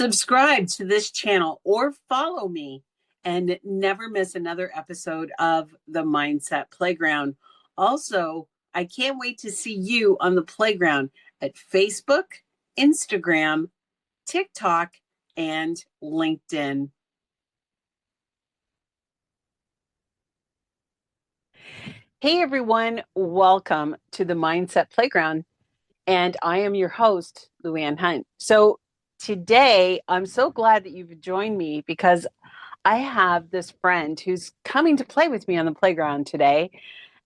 Subscribe to this channel or follow me and never miss another episode of the Mindset Playground. Also, I can't wait to see you on the playground at Facebook, Instagram, TikTok, and LinkedIn. Hey everyone, welcome to the Mindset Playground. And I am your host, Luann Hunt. So today, I'm so glad that you've joined me because I have this friend who's coming to play with me on the playground today.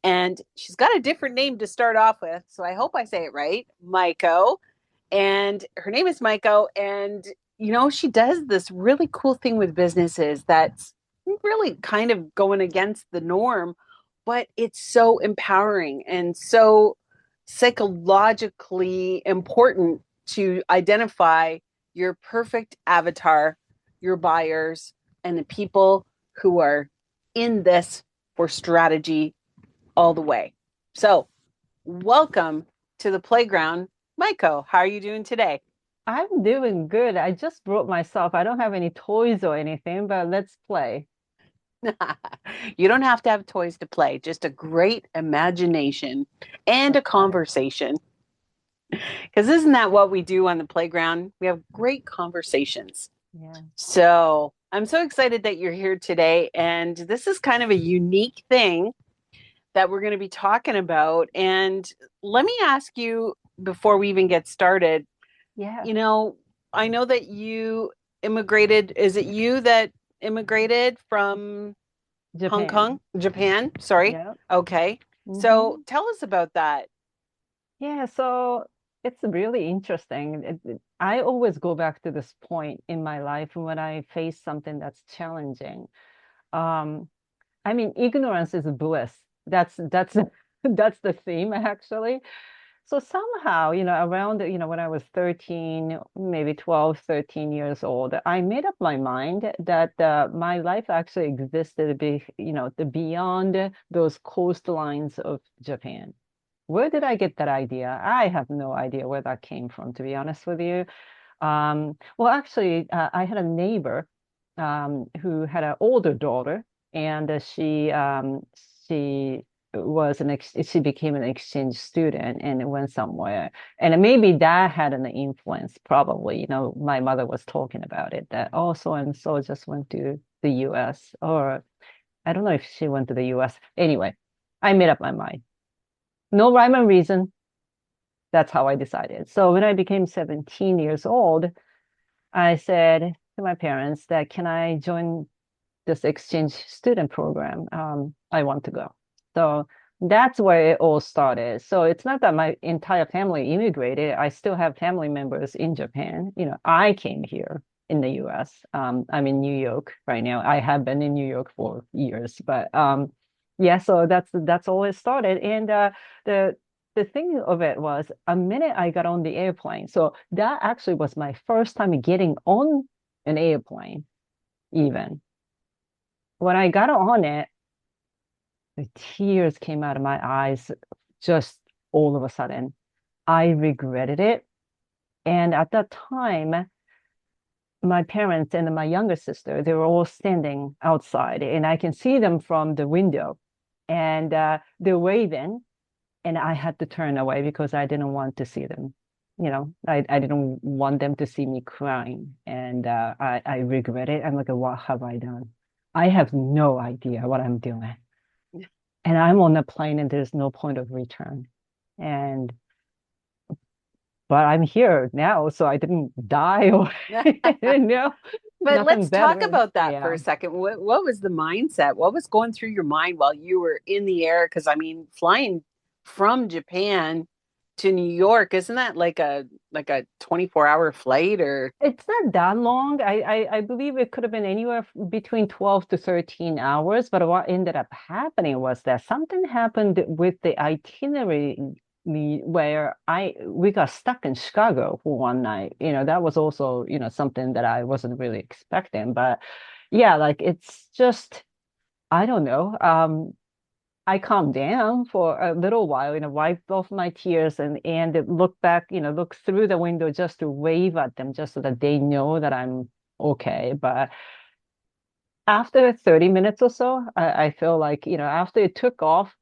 And she's got a different name to start off with. So I hope I say it right, Maiko. And her name is Maiko. And, she does this really cool thing with businesses that's really kind of going against the norm, but it's so empowering and so psychologically important to identify your perfect avatar, your buyers, and the people who are in this for strategy all the way. So, welcome to the playground. Maiko, how are you doing today? I'm doing good. I just brought myself. I don't have any toys or anything, but let's play. You don't have to have toys to play, just a great imagination and a That's right. conversation. Because isn't that what we do on the playground? We have great conversations. Yeah. So I'm so excited that you're here today. And this is kind of a unique thing that we're going to be talking about. And let me ask you before we even get started, Yeah. you know, I know that you immigrated. Is it you that immigrated from Hong Japan. Kong, Japan? Sorry. Yeah. Okay. So hmm tell us about that. Yeah. So it's really interesting. I always go back to this point in my life when I face something that's challenging. Um, I mean, ignorance is bliss. That's that's the theme actually. So somehow, around, when I was 13, maybe 12, 13 years old, I made up my mind that my life actually existed beyond those coastlines of Japan. Where did I get that idea? I have no idea where that came from, to be honest with you. Well, actually, I had a neighbor who had an older daughter, and she she became an exchange student and went somewhere, and maybe that had an influence. Probably, my mother was talking about it that oh, so and so just went to the U.S. or I don't know if she went to the U.S. Anyway, I made up my mind. No rhyme or reason. That's how I decided. So when I became 17 years old, I said to my parents that can I join this exchange student program? I want to go. So that's where it all started. So it's not that my entire family immigrated. I still have family members in Japan. I came here in the US. I'm in New York right now. I have been in New York for years, but yeah, so that's all it started. And the the thing of it was a minute I got on the airplane. So that actually was my first time getting on an airplane, even. When I got on it, the tears came out of my eyes just all of a sudden. I regretted it. And at that time, my parents and my younger sister, they were all standing outside, and I can see them from the window. And they're waving, and I had to turn away because I didn't want to see them. I didn't want them to see me crying. And I regret it. I'm like, what have I done? I have no idea what I'm doing. And I'm on a plane and there's no point of return. And but I'm here now, so I didn't die or But nothing let's talk better. about that for Yeah. a second. What was the mindset? What was going through your mind while you were in the air? Because I mean, flying from Japan to New York, isn't that like a 24-hour flight or It's not that long. I believe it could have been anywhere between 12 to 13 hours. But what ended up happening was that something happened with the itinerary where we got stuck in Chicago for one night. That was also, something that I wasn't really expecting. But yeah, like it's just, I don't know. I calmed down for a little while, wiped off my tears and look back, look through the window just to wave at them, just so that they know that I'm okay. But after 30 minutes or so, I feel like, after it took off,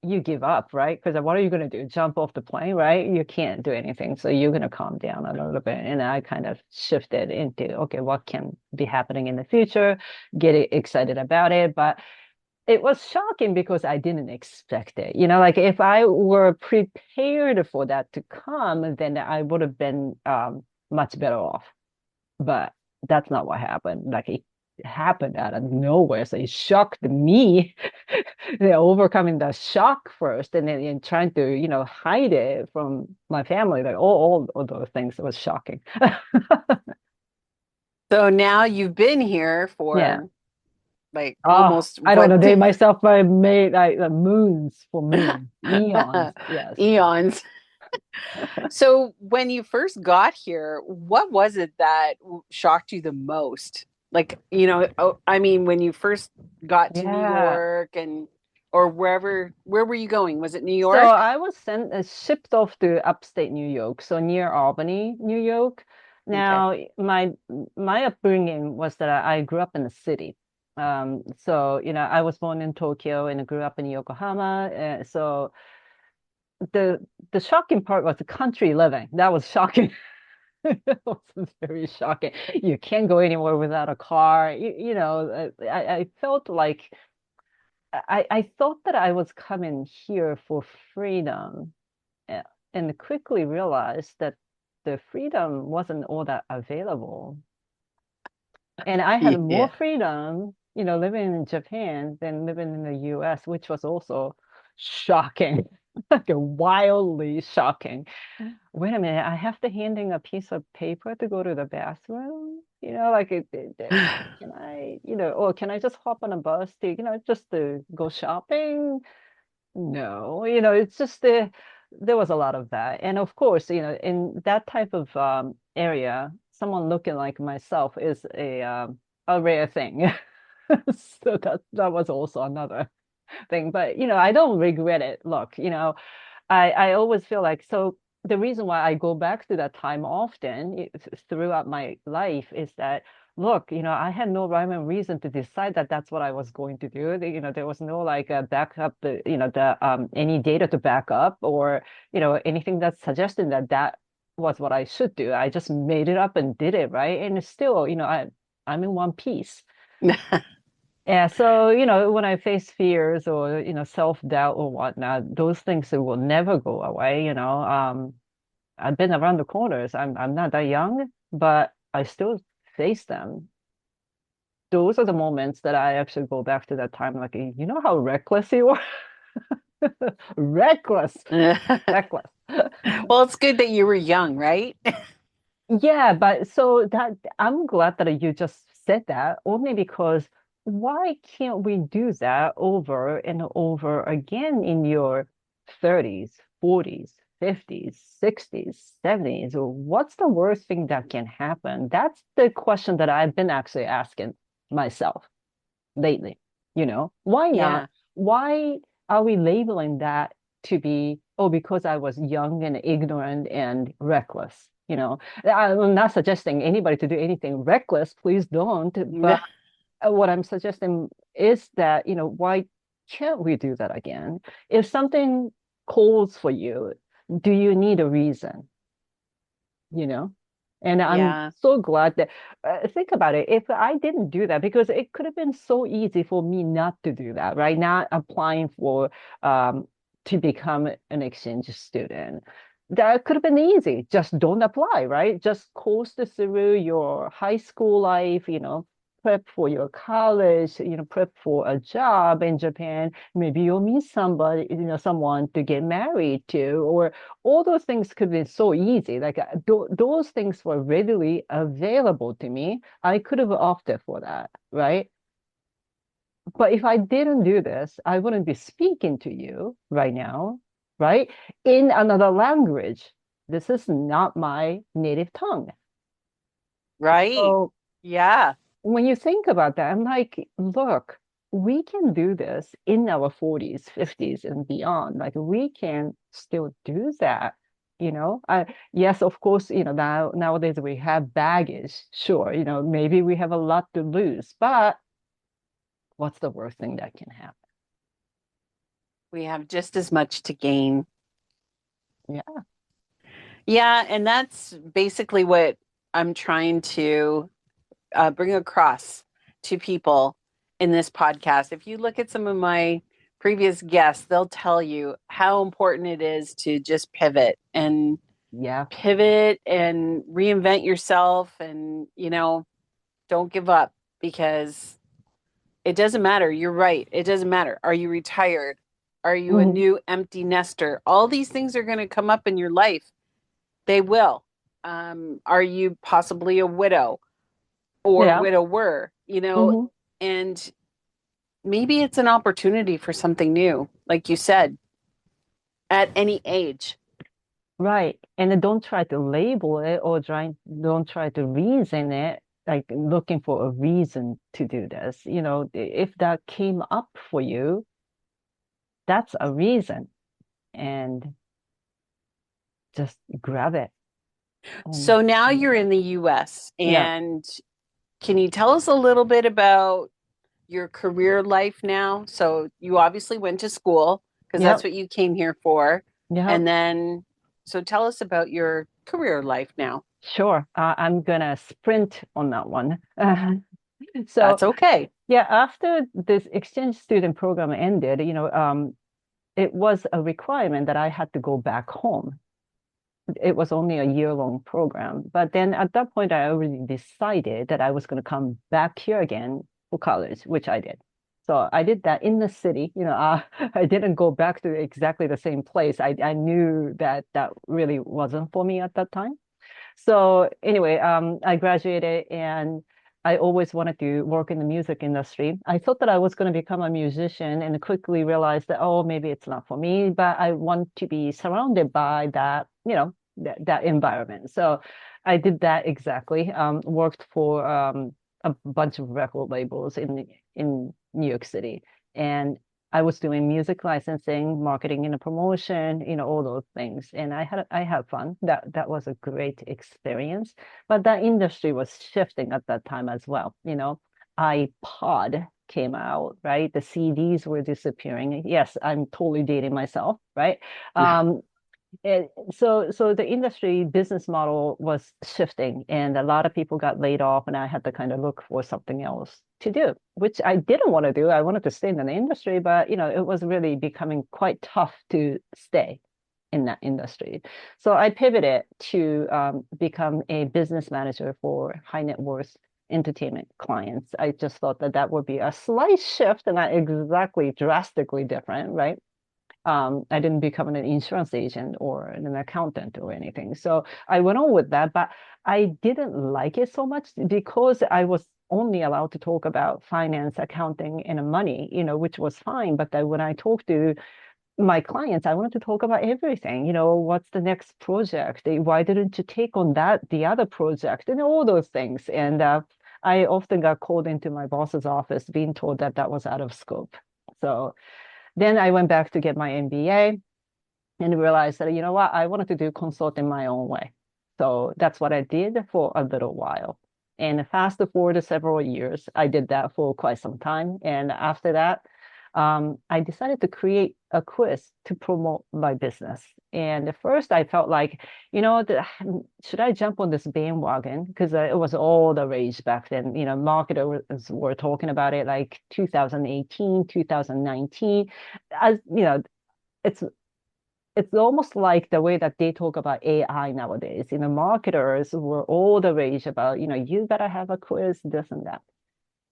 you give up, right? Because what are you going to do? Jump off the plane, right? You can't do anything. So you're going to calm down a little bit. And I kind of shifted into, okay, what can be happening in the future? Get excited about it. But it was shocking because I didn't expect it. Like if I were prepared for that to come, then I would have been much better off. But that's not what happened. Like it happened out of nowhere. So it shocked me. Overcoming the shock first and then trying to, hide it from my family. Like all of those things was shocking. So now you've been here Yeah. for like Oh, almost I don't know. what They myself I made like moons for moons, eons. Yes. eons. So when you first got here, what was it that shocked you the most? Like, I mean, when you first got to New Yeah. York and or where were you going? Was it New So York? I was shipped off to upstate New York, so near Albany, New York. Okay. Now, my upbringing was that I grew up in the city. So I was born in Tokyo and grew up in Yokohama. So the the shocking part was the country living. That was shocking. It was very shocking. You can't go anywhere without a car. I felt like I thought that I was coming here for freedom, a- and quickly realized that the freedom wasn't all that available. And I had more Yeah. freedom, living in Japan than living in the US, which was also shocking, like wildly shocking. Wait a minute, I have to hand in a piece of paper to go to the bathroom? Like can I, or can I just hop on a bus to, just to go shopping? No, it's just there was a lot of that. And of course, in that type of area, someone looking like myself is a rare thing. So that was also another thing. But I don't regret it. Look, I always feel like so the reason why I go back to that time often throughout my life is that look, I had no rhyme and reason to decide that that's what I was going to do. There was no like backup, the any data to back up or anything that's suggesting that that was what I should do. I just made it up and did it, right? And it's still, I'm in one piece. Yeah, so when I face fears or self-doubt or whatnot, those things that will never go away. I've been around the corners. I'm not that young, but I still face them. Those are the moments that I actually go back to that time, like you know how reckless you were? Reckless, reckless. Well, it's good that you were young, right? Yeah, but so that I'm glad that you just said that only because why can't we do that over and over again in your 30s, 40s, 50s, 60s, 70s? Or what's the worst thing that can happen? That's the question that I've been actually asking myself lately. Why not? Yeah. Why are we labeling that to be, oh, because I was young and ignorant and reckless? I'm not suggesting anybody to do anything reckless, please don't. But what I'm suggesting is that, why can't we do that again? If something calls for you, do you need a reason? you know? And I'm Yeah. so glad that, think about it. If I didn't do that, because it could have been so easy for me not to do that, right? Not applying for, to become an exchange student. That could have been easy. Just don't apply, right? Just coast through your high school life, prep for your college, prep for a job in Japan. Maybe you'll meet somebody, someone to get married to, or all those things could be so easy. Like those things were readily available to me. I could have opted for that, right? But if I didn't do this, I wouldn't be speaking to you right now, right? In another language. This is not my native tongue. Right. So Yeah. when you think about that, I'm like, look, we can do this in our 40s, 50s, and beyond. Like we can still do that. Yes, of course, nowadays we have baggage. Sure, maybe we have a lot to lose, but what's the worst thing that can happen? We have just as much to gain. Yeah. Yeah, and that's basically what I'm trying to bring across to people in this podcast. If you look at some of my previous guests, they'll tell you how important it is to just Yeah. pivot and reinvent yourself and, don't give up because it doesn't matter. You're right. It doesn't matter. Are you retired? Are you a Mhm. new empty nester? All these things are going to come up in your life. They will. Are you possibly a widow or Yeah. widower? Hmm. And maybe it's an opportunity for something new, like you said, at any age. Right. And then don't try to label it or don't try to reason it, like looking for a reason to do this. If that came up for you, that's a reason. And just grab it. And So now you're in the US, yeah. and can you tell us a little bit about your career life now? So you obviously went to school because that's Yep. what you came here for. Yep. And then, so tell us about your career life now. Sure. I'm gonna sprint on that one. So That's okay. yeah, after this exchange student program ended, it was a requirement that I had to go back home. It was only a year-long program. But then at that point, I already decided that I was going to come back here again for college, which I did. So I did that in the city. I didn't go back to exactly the same place. I knew that that really wasn't for me at that time. So anyway, I graduated and I always wanted to work in the music industry. I thought that I was going to become a musician and quickly realized that, oh, maybe it's not for me, but I want to be surrounded by that, that environment. So I did that exactly. Worked for a bunch of record labels in New York City. And I was doing music licensing, marketing and promotion, all those things. And I had fun. That was a great experience. But that industry was shifting at that time as well. iPod came out, right? The CDs were disappearing. Yes, I'm totally dating myself, right? Um, so the industry business model was shifting and a lot of people got laid off and I had to kind of look for something else to do, which I didn't want to do. I wanted to stay in the industry, but it was really becoming quite tough to stay in that industry. So I pivoted to become a business manager for high net worth entertainment clients. I just thought that that would be a slight shift and not exactly drastically different, right? I didn't become an insurance agent or an accountant or anything. So I went on with that, but I didn't like it so much because I was only allowed to talk about finance, accounting, and money, which was fine. But then when I talked to my clients, I wanted to talk about everything. What's the next project? Why didn't you take on the other project, and all those things. And I often got called into my boss's office being told that that was out of scope. So then I went back to get my MBA and realized that, you know what, I wanted to do consulting my own way. So that's what I did for a little while. And fast forward to several years, I did that for quite some time. And after that, I decided to create a quiz to promote my business. And at first, I felt like, should I jump on this bandwagon? Because it was all the rage back then. Marketers were talking about it like 2018, 2019. As it's it's almost like the way that they talk about AI nowadays. Marketers were all the rage about, you better have a quiz, this and that.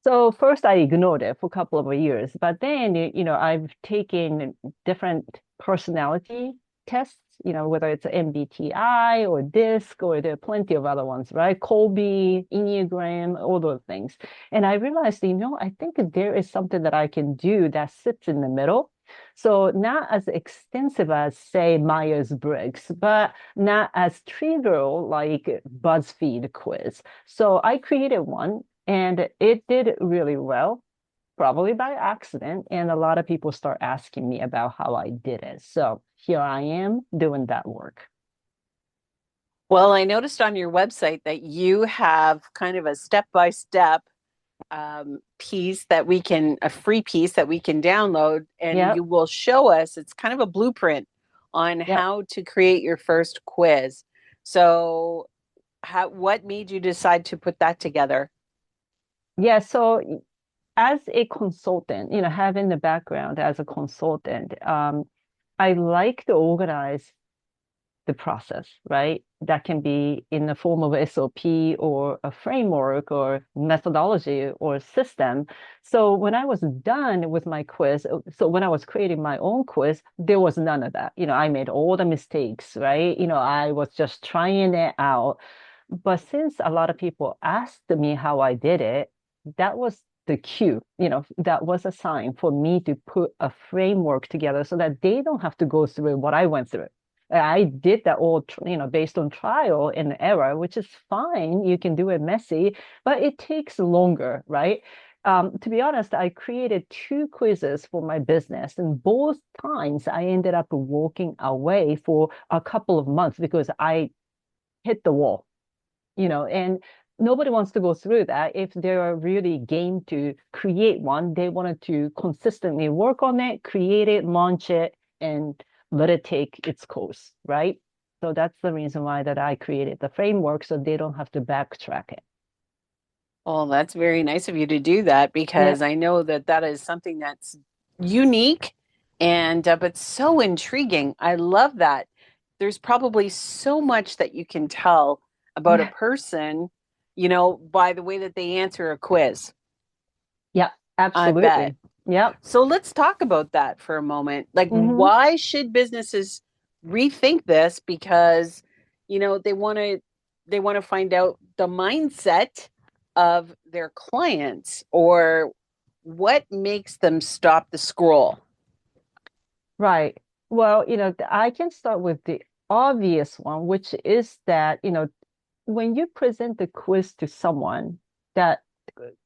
So first I ignored it for a couple of years, but then, I've taken different personality tests, whether it's MBTI or DISC, or there are plenty of other ones, right? Colby, Enneagram, all those things. And I realized, I think there is something that I can do that sits in the middle. So not as extensive as, say, Myers-Briggs, but not as trivial like BuzzFeed quiz. So I created one and it did really well. probably by accident. And a lot of people start asking me about how I did it. So here I am doing that work. Well, I noticed on your website that you have kind of a step-by-step piece that a free piece that we can download, and Yep. you will show us, it's kind of a blueprint on Yep. how to create your first quiz. So, what made you decide to put that together? Yeah. So as a consultant, having the background as a consultant, I like to organize the process, right? That can be in the form of SOP or a framework or methodology or system. So when I was done with my quiz, so when I was creating my own quiz, there was none of that. I made all the mistakes, right? I was just trying it out. But since a lot of people asked me how I did it, that was the cue, that was a sign for me to put a framework together so that they don't have to go through what I went through. I did that all, based on trial and error, which is fine. You can do it messy, but it takes longer, right? To be honest, I created two quizzes for my business, and both times I ended up walking away for a couple of months because I hit the wall, and nobody wants to go through that. If they're really game to create one, they wanted to consistently work on it, create it, launch it, and let it take its course, right? So that's the reason why that I created the framework so they don't have to backtrack it. Well, that's very nice of you to do that Yeah. because I know that that is something that's unique and but so intriguing. I love that. There's probably so much that you can tell about a Yeah. person, by the way that they answer a quiz. Yeah. I bet. Absolutely. Yep. So let's talk about that for a moment. Like, Mm-hmm. why should businesses rethink this? Because, they want to find out the mindset of their clients or what makes them stop the scroll. Right. Well, I can start with the obvious one, which is that, when you present the quiz to someone that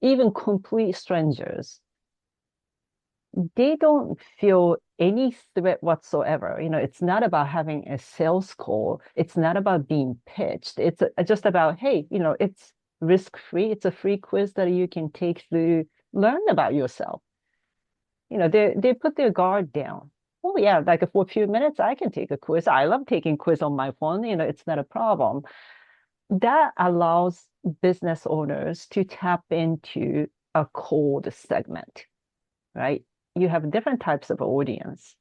even complete strangers, they don't feel any threat whatsoever. It's not about having a sales call. It's not about being pitched. It's just about, hey, it's risk free. It's a free quiz that you can take to learn about yourself. They put their guard down. Oh yeah, like for a few minutes, I can take a quiz. I love taking quiz on my phone. It's not a problem. That allows business owners to tap into a cold segment, right? You have different types of audience.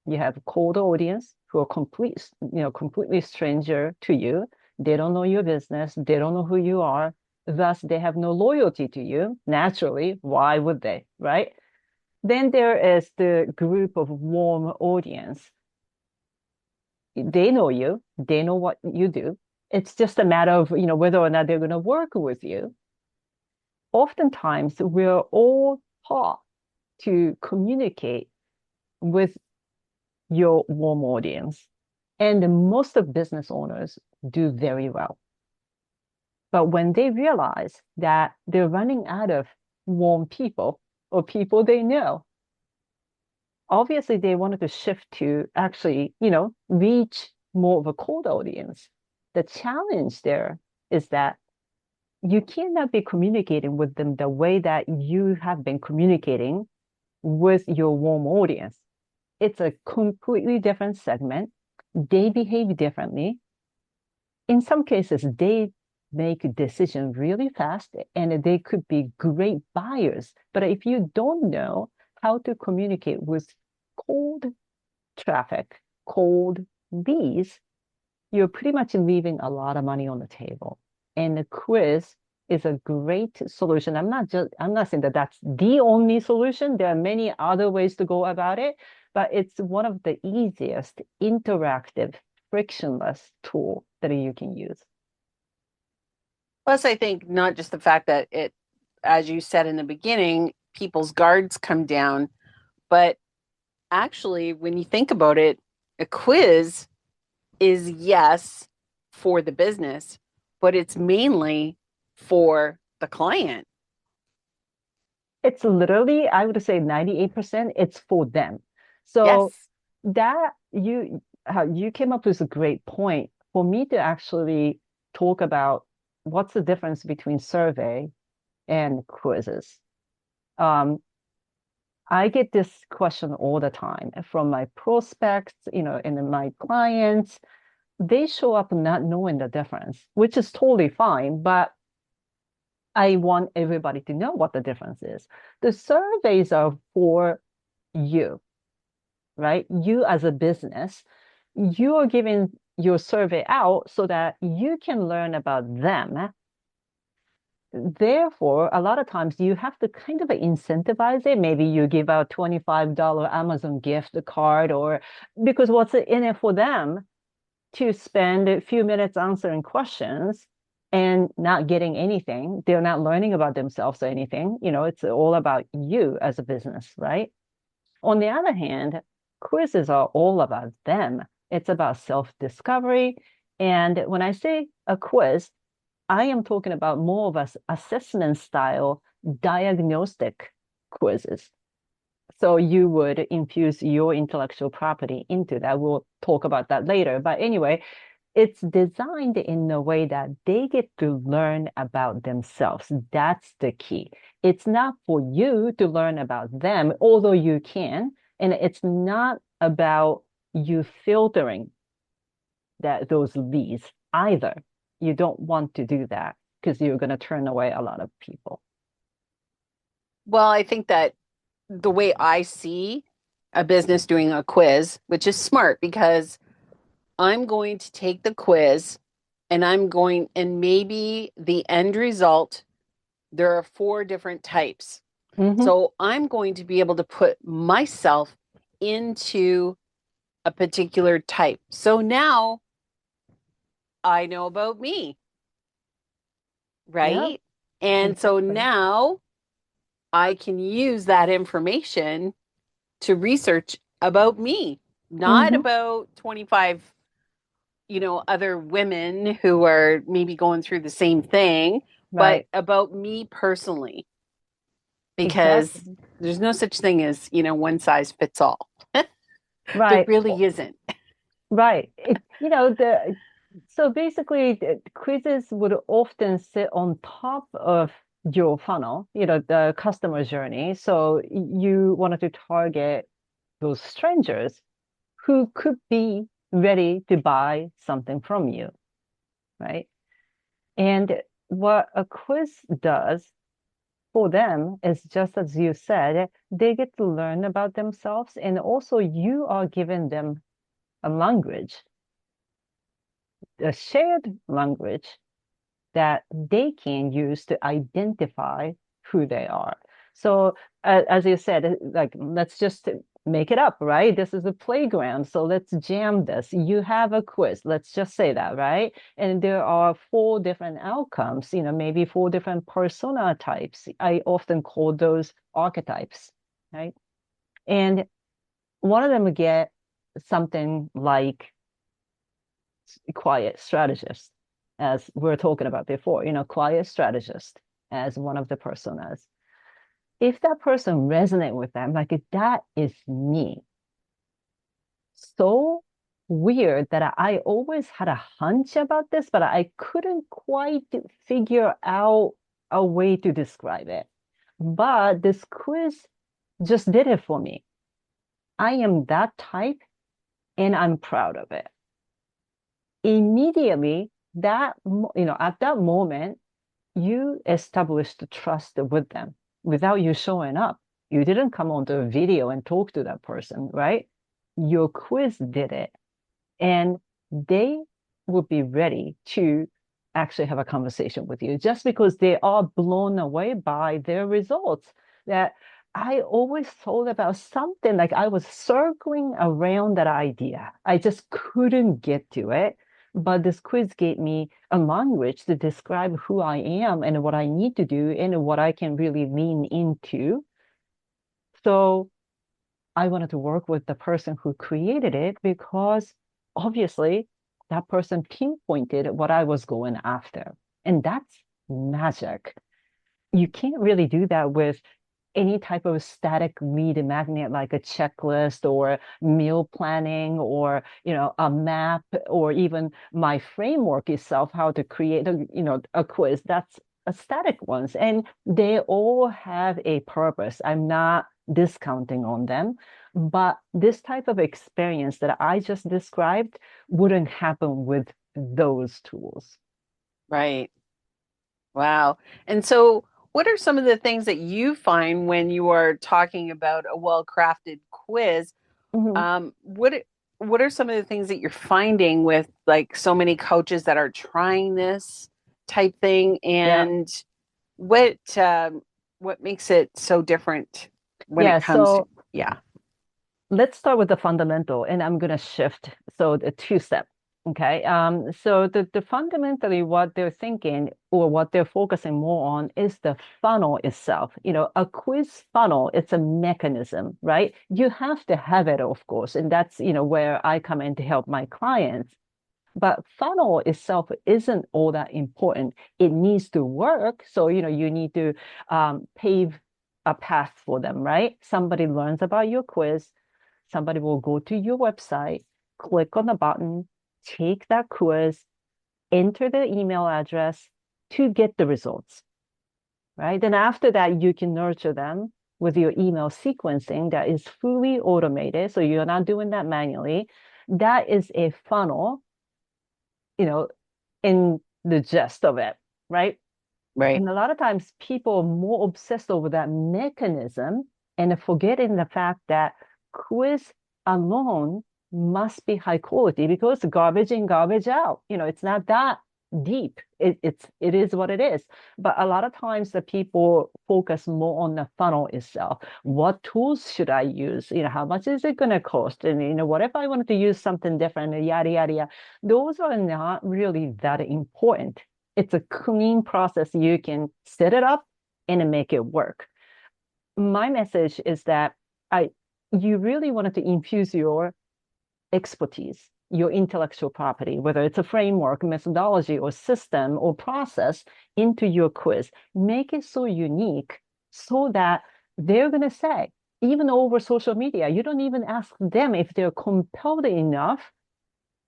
You have cold audience who are completely stranger to you. They don't know your business. They don't know who you are. Thus, they have no loyalty to you. Naturally, why would they, right? Then there is the group of warm audience. They know you. They know what you do. It's just a matter of, whether or not they're going to work with you. Oftentimes, we're all taught to communicate with your warm audience. And most of business owners do very well. But when they realize that they're running out of warm people or people they know, obviously they wanted to shift to actually, reach more of a cold audience. The challenge there is that you cannot be communicating with them the way that you have been communicating with your warm audience. It's a completely different segment. They behave differently. In some cases, they make a decision really fast and they could be great buyers. But if you don't know how to communicate with cold traffic, cold leads, you're pretty much leaving a lot of money on the table. And the quiz is a great solution. I'm not saying that that's the only solution. There are many other ways to go about it, but it's one of the easiest interactive, frictionless tool that you can use. Plus, I think not just the fact that as you said in the beginning, people's guards come down, but actually, when you think about it, a quiz is yes for the business, but it's mainly for the client. it's literally, I would say 98%, it's for them. So Yes. that you how you came up with a great point for me to actually talk about what's the difference between survey and quizzes. Um, I get this question all the time from my prospects, and my clients. They show up not knowing the difference, which is totally fine, but I want everybody to know what the difference is. The surveys are for you, right? You as a business, you are giving your survey out so that you can learn about them. Therefore, a lot of times you have to kind of incentivize it. Maybe you give out $25 Amazon gift card, or because what's in it for them to spend a few minutes answering questions and not getting anything. They're not learning about themselves or anything. It's all about you as a business, right? On the other hand, quizzes are all about them. It's about self-discovery. And when I say a quiz, I am talking about more of a assessment style diagnostic quizzes. So you would infuse your intellectual property into that. We'll talk about that later. But anyway, it's designed in a way that they get to learn about themselves. That's the key. It's not for you to learn about them, although you can. And it's not about you filtering those leads either. You don't want to do that because you're going to turn away a lot of people. Well, I think that the way I see a business doing a quiz, which is smart because I'm going to take the quiz and maybe the end result, there are four different types. Hmm. So I'm going to be able to put myself into a particular type. So now I know about me, Yeah, right? And so exactly. now I can use that information to research about me, not Hmm. about 25, other women who are maybe going through the same thing, but Right. about me personally, because Exactly. there's no such thing as, one size fits all. There Right. really isn't. Right. So basically the quizzes would often sit on top of your funnel, the customer journey. So you wanted to target those strangers who could be ready to buy something from you, right? And what a quiz does for them is just as you said, they get to learn about themselves, and also you are giving them a language, a shared language that they can use to identify who they are. So, as you said, like, let's just make it up, right? This is a playground. So let's jam this. You have a quiz. Let's just say that, right? And there are four different outcomes, maybe four different persona types. I often call those archetypes, right? And one of them would get something like quiet strategist, as we are talking about before, quiet strategist as one of the personas. If that person resonate with them, like if that is me, so weird that I always had a hunch about this, but I couldn't quite figure out a way to describe it. But this quiz just did it for me. I am that type and I'm proud of it. Immediately, at that moment, you established trust with them without you showing up. You didn't come onto a video and talk to that person, right? Your quiz did it. And they will be ready to actually have a conversation with you just because they are blown away by their results. That I always thought about something like I was circling around that idea. I just couldn't get to it. But this quiz gave me a language to describe who I am and what I need to do and what I can really lean into. So I wanted to work with the person who created it because obviously that person pinpointed what I was going after. And that's magic. You can't really do that with any type of static lead magnet like a checklist or meal planning or a map or even my framework itself, how to create a quiz. That's a static ones, and they all have a purpose. I'm not discounting on them, but this type of experience that I just described wouldn't happen with those tools. Right. Wow. And so, what are some of the things that you find when you are talking about a well-crafted quiz? Mhm. Um, what what are some of the things that you're finding with like so many coaches that are trying this type thing, Yeah. and what makes it so different when it Yeah. comes to So yeah. let's start with the fundamental, and I'm going to shift. So the two step. Okay. So the fundamentally what they're thinking or what they're focusing more on is the funnel itself. A quiz funnel, it's a mechanism, right? You have to have it, of course. And that's, where I come in to help my clients. But funnel itself isn't all that important. It needs to work. So, you need to pave a path for them, right? Somebody learns about your quiz. Somebody will go to your website, click on the button, take that quiz, enter the email address to get the results, right? Then after that, you can nurture them with your email sequencing that is fully automated. So you're not doing that manually. That is a funnel, you know, in the gist of it, right? Right. And a lot of times people are more obsessed over that mechanism and forgetting the fact that quiz alone must be high quality because garbage in, garbage out. It's not that deep. It is what it is. But a lot of times the people focus more on the funnel itself. What tools should I use? How much is it going to cost? And what if I wanted to use something different? Yada yada yada. Those are not really that important. It's a clean process. You can set it up and make it work. My message is that I you really wanted to infuse your expertise, your intellectual property, whether it's a framework, methodology, or system or process into your quiz. Make it so unique so that they're going to say, even over social media, you don't even ask them if they're compelled enough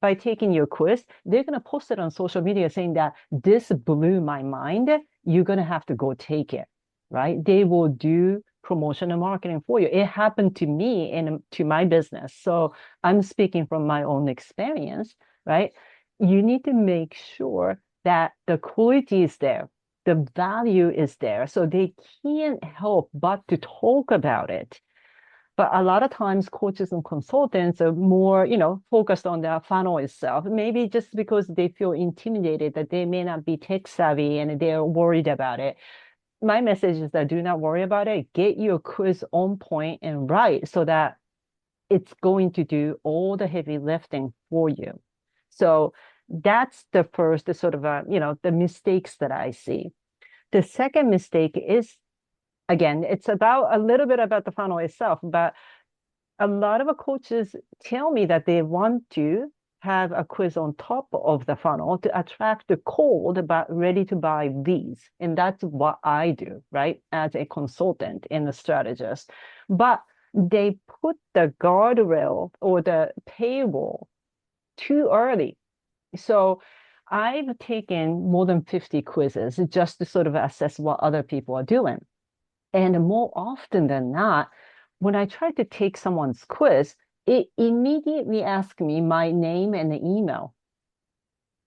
by taking your quiz, they're going to post it on social media saying that this blew my mind. You're going to have to go take it, right? They will do promotion and marketing for you. It happened to me and to my business. So I'm speaking from my own experience, right? You need to make sure that the quality is there, the value is there. So they can't help but to talk about it. But a lot of times coaches and consultants are more, focused on the funnel itself. Maybe just because they feel intimidated that they may not be tech savvy and they're worried about it. My message is that do not worry about it. Get your quiz on point and right so that it's going to do all the heavy lifting for you. So that's the first the sort of the mistakes that I see. The second mistake is again, it's about a little bit about the funnel itself, but a lot of coaches tell me that they want to have a quiz on top of the funnel to attract the cold but ready to buy leads. And that's what I do, right? As a consultant and a strategist. But they put the guardrail or the paywall too early. So I've taken more than 50 quizzes just to sort of assess what other people are doing. And more often than not, when I try to take someone's quiz, it immediately asks me my name and the email.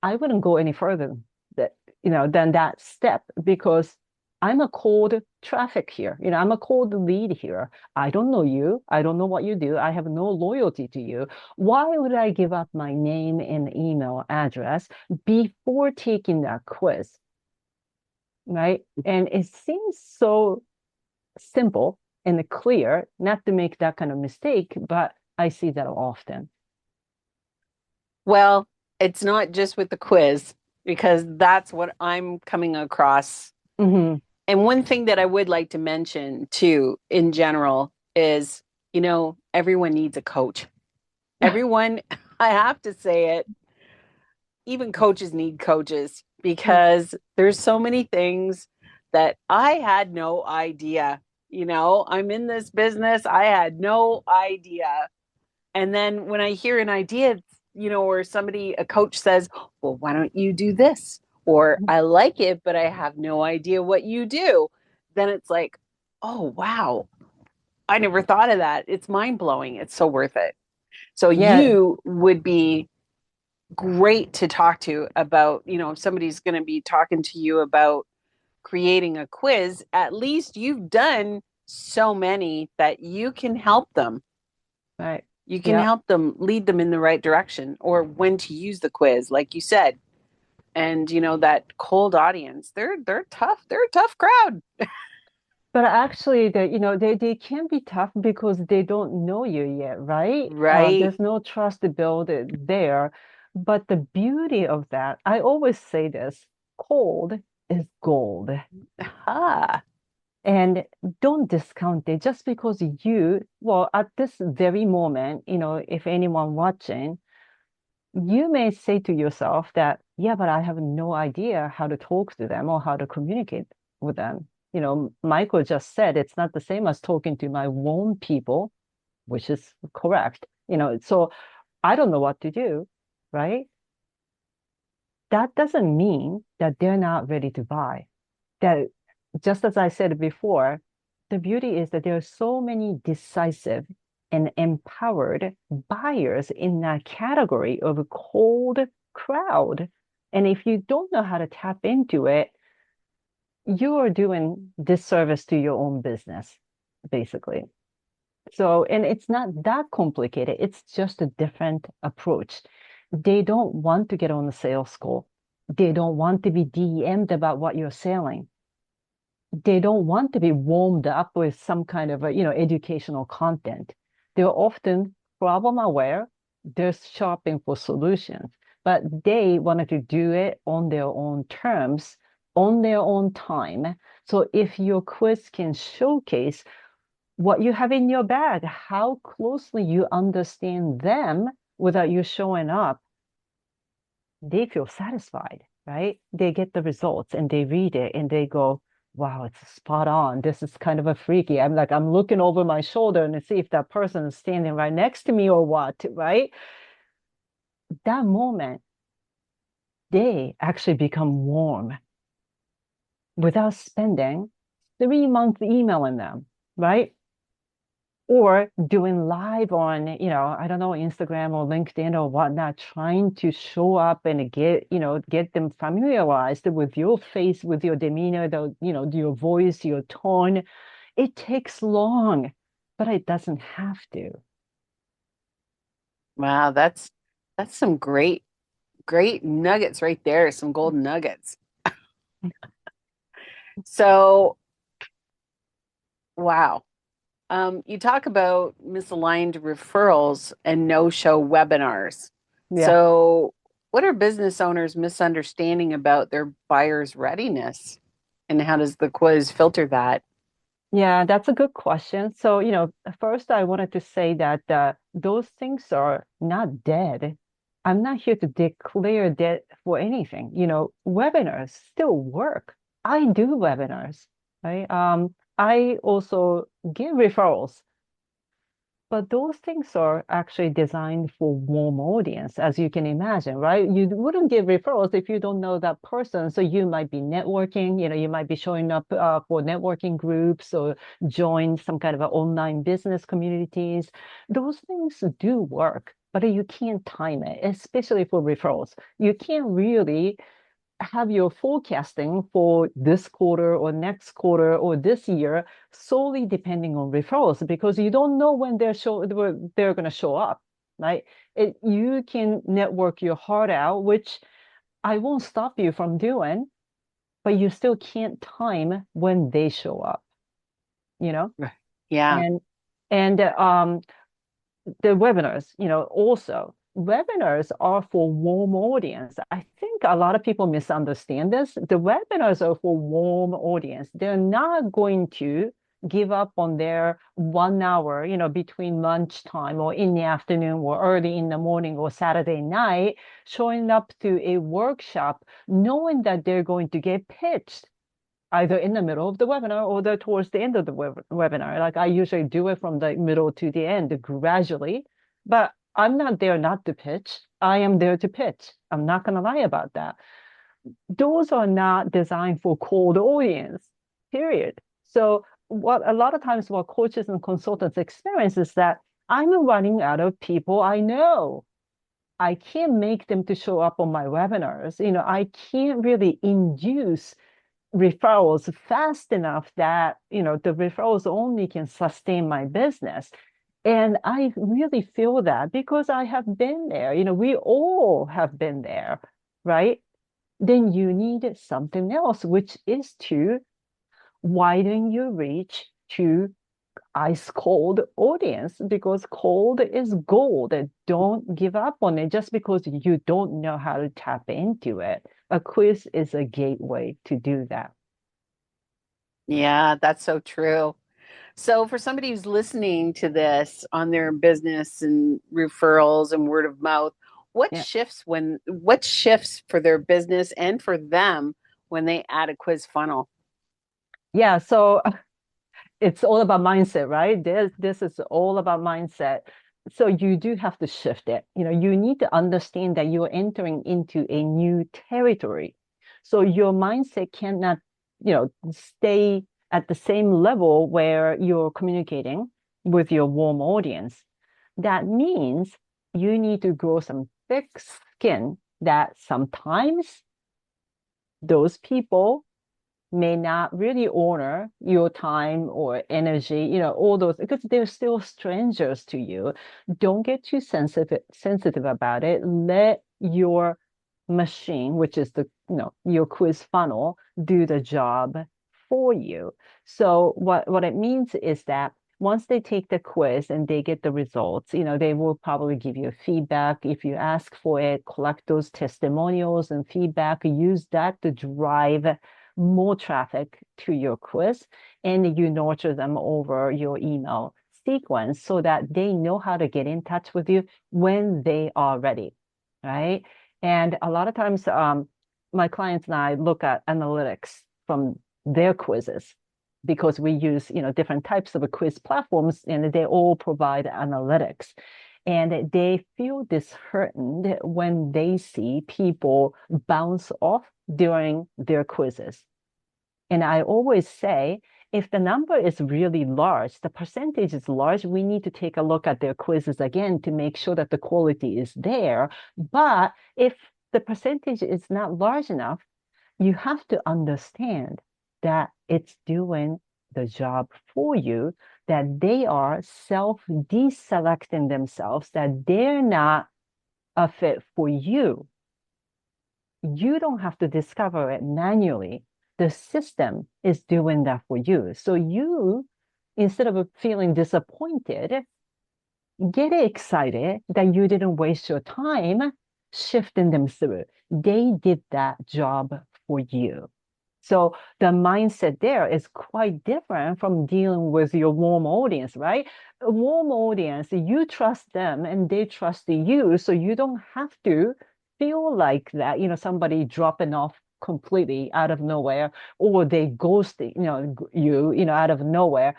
I wouldn't go any further that, than that step because I'm a cold traffic here. I'm a cold lead here. I don't know you. I don't know what you do. I have no loyalty to you. Why would I give up my name and email address before taking that quiz? Right. And it seems so simple and clear, not to make that kind of mistake, but I see that often. Well, it's not just with the quiz because that's what I'm coming across. Hmm. And one thing that I would like to mention too, in general, is everyone needs a coach. Everyone, I have to say it, even coaches need coaches because there's so many things that I had no idea. I'm in this business. I had no idea. And then when I hear an idea, or a coach says, well, why don't you do this? Or I like it, but I have no idea what you do. Then it's like, oh, wow, I never thought of that. It's mind blowing. It's so worth it. So Yeah, you would be great to talk to about, if somebody's going to be talking to you about creating a quiz, at least you've done so many that you can help them. right. You can Yeah. help them, lead them in the right direction, or when to use the quiz, like you said. And that cold audience, they're tough. They're a tough crowd. But actually, they can be tough because they don't know you yet, right? Right. There's no trust to build it there. But the beauty of that, I always say this, cold is gold. Ah, And don't discount it just because well, at this very moment, if anyone watching, you may say to yourself that, yeah, but I have no idea how to talk to them or how to communicate with them. Michael just said it's not the same as talking to my warm people, which is correct. So I don't know what to do, right? That doesn't mean that they're not ready to buy. That just as I said before, the beauty is that there are so many decisive and empowered buyers in that category of a cold crowd. And if you don't know how to tap into it, you are doing disservice to your own business, basically. So, and it's not that complicated. It's just a different approach. They don't want to get on the sales call. They don't want to be DM'd about what you're selling. They don't want to be warmed up with some kind of educational content. They're often problem aware. They're shopping for solutions, but they wanted to do it on their own terms, on their own time. So if your quiz can showcase what you have in your bag, how closely you understand them without you showing up, they feel satisfied, right? They get the results and they read it and they go, wow, it's spot on. This is kind of a freaky. I'm looking over my shoulder and to see if that person is standing right next to me or what, right? That moment, they actually become warm without spending 3 months emailing them, right? Or doing live on, I don't know, Instagram or LinkedIn or whatnot, trying to show up and get them familiarized with your face, with your demeanor, your voice, your tone. It takes long, but it doesn't have to. wow, that's some great nuggets right there. Some golden nuggets. So, wow. You talk about misaligned referrals and no-show webinars. Yeah. So, what are business owners misunderstanding about their buyer's readiness? And how does the quiz filter that? Yeah, that's a good question. So, first I wanted to say that those things are not dead. I'm not here to declare dead for anything. Webinars still work. I do webinars, right? I also give referrals. But those things are actually designed for warm audience, as you can imagine, right? You wouldn't give referrals if you don't know that person. So you might be networking, you might be showing up for networking groups or join some kind of online business communities. Those things do work, but you can't time it, especially for referrals. You can't really have your forecasting for this quarter or next quarter or this year solely depending on referrals because you don't know when they're going to show up, right? You can network your heart out, which I won't stop you from doing, but you still can't time when they show up, you know? Right. Yeah. And and the webinars, also webinars are for warm audience. I think a lot of people misunderstand this. The webinars are for warm audience. They're not going to give up on their 1 hour, between lunchtime or in the afternoon or early in the morning or Saturday night, showing up to a workshop, knowing that they're going to get pitched. either in the middle of the webinar or towards the end of the webinar. Like I usually do it from the middle to the end gradually, but I'm not there not to pitch. I am there to pitch. I'm not going to lie about that. Those are not designed for cold audience, period. So what a lot of times what coaches and consultants experience is that I'm running out of people I know. I can't make them to show up on my webinars. I can't really induce referrals fast enough that, the referrals only can sustain my business. And I really feel that because I have been there, we all have been there, right? Then you need something else, which is to widen your reach to ice cold audience because cold is gold. And don't give up on it just because you don't know how to tap into it. A quiz is a gateway to do that. Yeah, that's so true. So for somebody who's listening to this on their business and referrals and word of mouth, Yeah. what shifts for their business and for them when they add a quiz funnel? Yeah. So it's all about mindset, right? This is all about mindset. So you do have to shift it. You need to understand that you're entering into a new territory. So your mindset cannot, stay at the same level where you're communicating with your warm audience. That means you need to grow some thick skin that sometimes those people may not really honor your time or energy, all those, because they're still strangers to you. Don't get too sensitive about it. Let your machine, which is your quiz funnel, do the job for you. So what it means is that once they take the quiz and they get the results, they will probably give you feedback. If you ask for it, collect those testimonials and feedback, use that to drive more traffic to your quiz, and you nurture them over your email sequence so that they know how to get in touch with you when they are ready, right? And a lot of times, my clients and I look at analytics from their quizzes because we use, different types of quiz platforms and they all provide analytics. And they feel disheartened when they see people bounce off during their quizzes. And I always say, if the number is really large, the percentage is large, we need to take a look at their quizzes again to make sure that the quality is there. But if the percentage is not large enough, you have to understand that it's doing the job for you, that they are self deselecting themselves, that they're not a fit for you. You don't have to discover it manually. The system is doing that for you. So you, instead of feeling disappointed, get excited that you didn't waste your time shifting them through. They did that job for you. So the mindset there is quite different from dealing with your warm audience, right? A warm audience, you trust them and they trust you. So you don't have to feel like that, somebody dropping off completely out of nowhere or they ghosting, out of nowhere.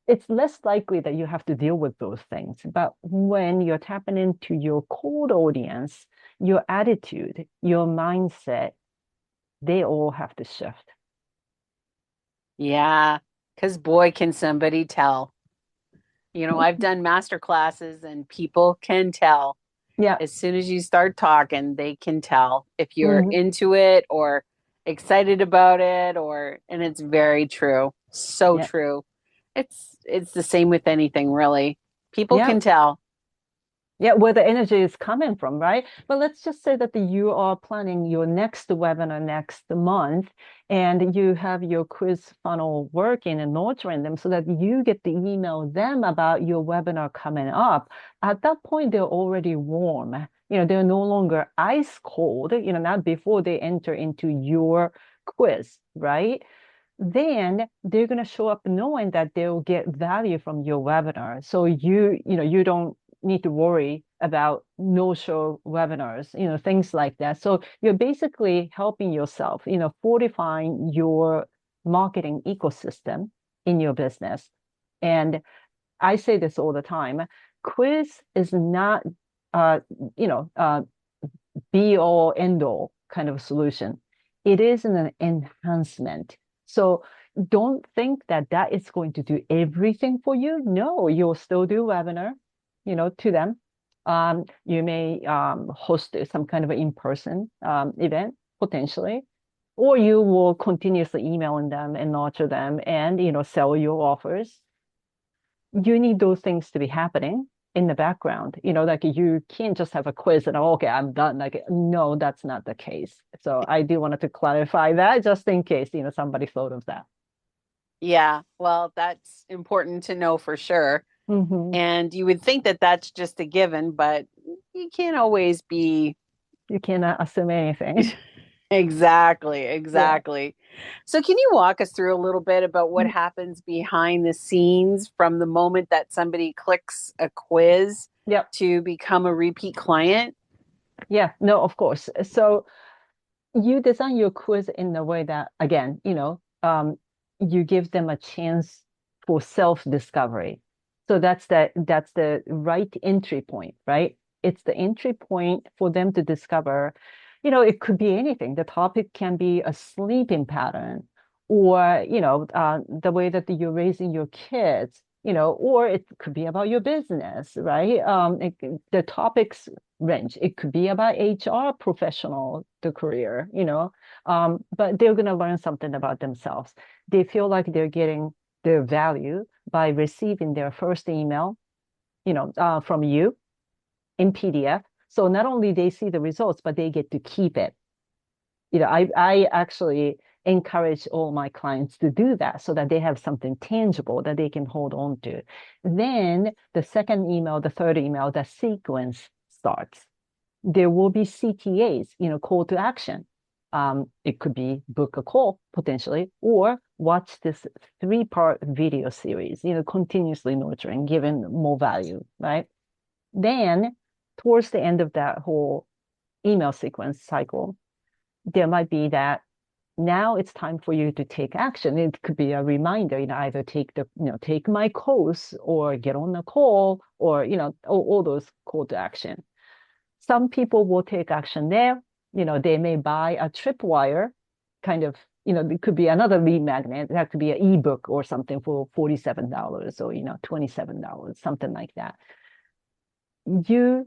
It's less likely that you have to deal with those things. But when you're tapping into your cold audience, your attitude, your mindset, they all have to shift. Yeah, because boy, can somebody tell. I've done master classes and people can tell. Yeah. As soon as you start talking, they can tell if you're Mhm. into it or excited about it and it's very true. So Yeah. true. It's the same with anything really. People Yeah. can tell. Yeah, where the energy is coming from, right? But let's just say that you are planning your next webinar next month and you have your quiz funnel working and nurturing them so that you get to email them about your webinar coming up. At that point, they're already warm. They're no longer ice cold, not before they enter into your quiz, right? Then they're going to show up knowing that they'll get value from your webinar. So you don't need to worry about no-show webinars, things like that. So you're basically helping yourself, fortifying your marketing ecosystem in your business. And I say this all the time. Quiz is not, uh, you know, be all end all kind of solution. It is an enhancement. So don't think that that is going to do everything for you. No, you'll still do webinar, to them. You may host some kind of an in-person event potentially, or you will continuously emailing them and nurture them and sell your offers. You need those things to be happening in the background. Like you can't just have a quiz and okay, I'm done. Like, no, that's not the case. So I do wanted to clarify that just in case, somebody thought of that. Yeah, well, that's important to know for sure. Hmm. And you would think that that's just a given, but you can't always be You cannot assume anything. exactly, Yeah. exactly. So, can you walk us through a little bit about what happens behind the scenes from the moment that somebody clicks a quiz Yep. to become a repeat client? Yeah. No, of course. So you design your quiz in the way that, again, you give them a chance for self-discovery. So that's the right entry point, right? It's the entry point for them to discover, it could be anything. The topic can be a sleeping pattern or, the way that you're raising your kids, or it could be about your business, right? The topics range. It could be about HR professional, the career, but they're going to learn something about themselves. They feel like they're getting their value by receiving their first email, from you in PDF. So not only they see the results, but they get to keep it. I actually encourage all my clients to do that so that they have something tangible that they can hold on to. Then the second email, the third email, the sequence starts. There will be CTAs, call to action. It could be book a call potentially, or watch this 3-part video series, continuously nurturing, giving more value, right? Then towards the end of that whole email sequence cycle, there might be that now it's time for you to take action. It could be a reminder, either take my course or get on the call or, all those call to action. Some people will take action there. They may buy a tripwire kind of, it could be another lead magnet. That could be an ebook or something for $47 or, $27, something like that. You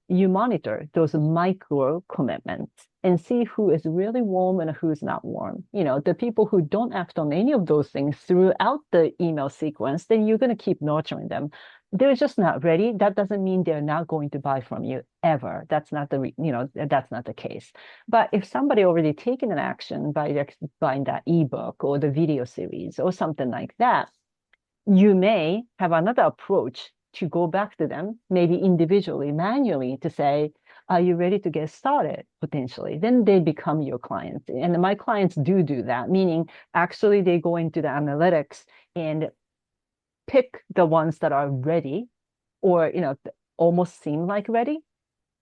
monitor those micro commitments and see who is really warm and who's not warm. The people who don't act on any of those things throughout the email sequence, then you're going to keep nurturing them. They're just not ready. That doesn't mean they're not going to buy from you ever. That's not that's not the case. But if somebody already taken an action by buying that ebook or the video series or something like that, you may have another approach to go back to them, maybe individually, manually, to say, are you ready to get started potentially? Then they become your clients. And my clients do that, meaning actually they go into the analytics and pick the ones that are ready or, almost seem like ready,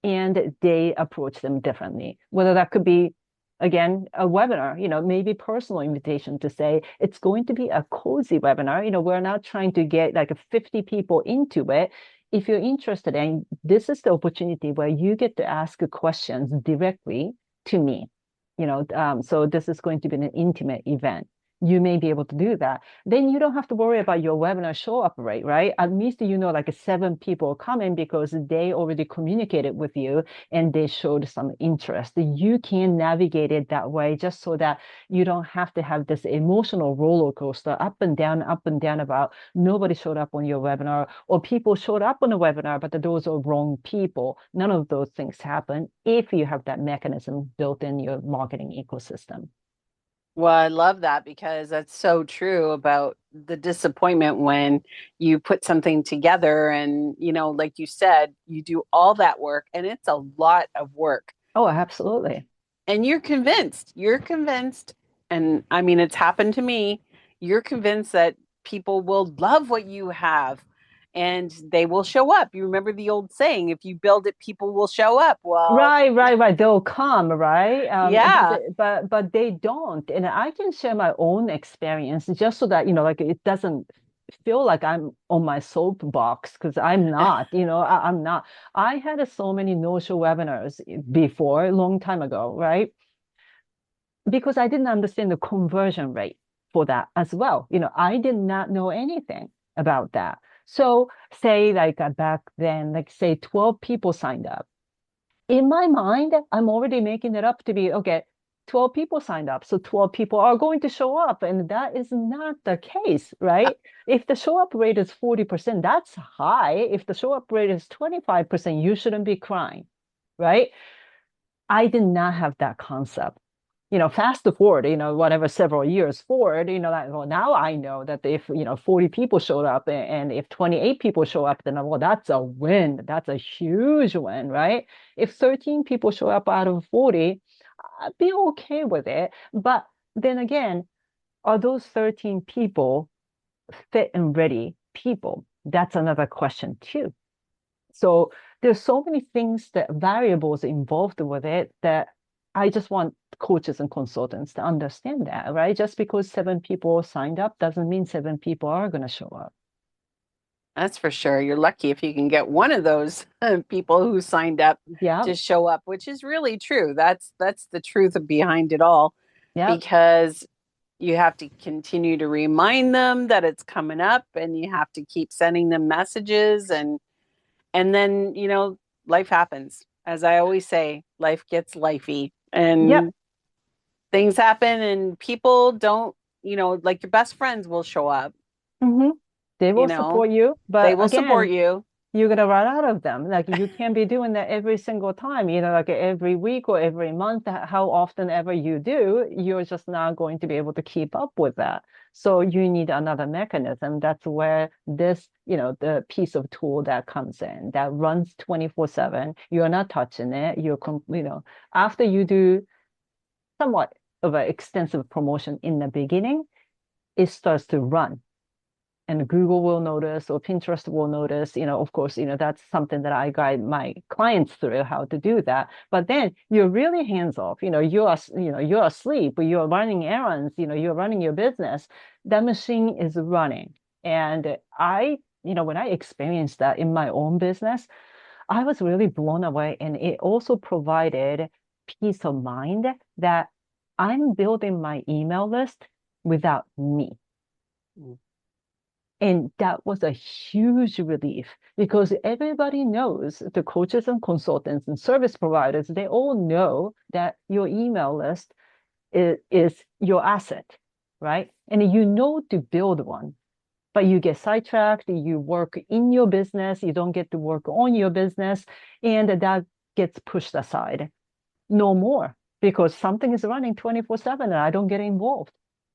and they approach them differently. Whether that could be, again, a webinar, maybe personal invitation to say it's going to be a cozy webinar. We're not trying to get like 50 people into it. If you're interested, and this is the opportunity where you get to ask questions directly to me. So this is going to be an intimate event. You may be able to do that. Then you don't have to worry about your webinar show up rate, right? At least like 7 people coming because they already communicated with you and they showed some interest. You can navigate it that way just so that you don't have to have this emotional roller coaster up and down about nobody showed up on your webinar or people showed up on the webinar, but those are wrong people. None of those things happen if you have that mechanism built in your marketing ecosystem. Well, I love that because that's so true about the disappointment when you put something together and, like you said, you do all that work and it's a lot of work. Oh, absolutely. And you're convinced, and I mean, it's happened to me. You're convinced that people will love what you have and they will show up. You remember the old saying, if you build it, people will show up. Well, Right, right, right. They'll come, right? yeah. But they don't. And I can share my own experience just so that, like it doesn't feel like I'm on my soapbox because I'm not, I'm not. I had so many no-show webinars before, a long time ago, right? Because I didn't understand the conversion rate for that as well. I did not know anything about that. So say like back then, like say 12 people signed up. In my mind, I'm already making it up to be, okay, 12 people signed up. So 12 people are going to show up. And that is not the case, right? If the show up rate is 40%, that's high. If the show up rate is 25%, you shouldn't be crying, right? I did not have that concept. Fast forward, whatever several years forward, that, well, now I know that if, 40 people showed up and if 28 people show up, then, well, that's a win. That's a huge win, right? If 13 people show up out of 40, I'd be okay with it. But then again, are those 13 people fit and ready people? That's another question too. So there's so many things that variables involved with it that I just want coaches and consultants to understand that, right? Just because 7 people signed up doesn't mean 7 people are going to show up. That's for sure. You're lucky if you can get one of those people who signed up Yeah, to show up, which is really true. That's the truth behind it all, yeah. because you have to continue to remind them that it's coming up, and you have to keep sending them messages, and then, life happens. As I always say, life gets lifey, Yep. and things happen, and people don't, like your best friends will show up, hmm They you will know, support you, they but will support again, you. you're gonna run out of them. Like you can't be doing that every single time, like every week or every month, how often ever you do, you're just not going to be able to keep up with that. So you need another mechanism. That's where this, the piece of tool that comes in that runs 24/7. You're not touching it. After you do somewhat of an extensive promotion in the beginning, it starts to run and Google will notice or Pinterest will notice, of course, that's something that I guide my clients through how to do that. But then you're really hands off, you're asleep, you're running errands, you're running your business. That machine is running. And when I experienced that in my own business, I was really blown away. And it also provided peace of mind that I'm building my email list without me. And that was a huge relief because everybody knows the coaches and consultants and service providers, they all know that your email list is your asset, right? And you know to build one, but you get sidetracked, you work in your business, you don't get to work on your business, and that gets pushed aside. No more because something is running 24/7 and I don't get involved.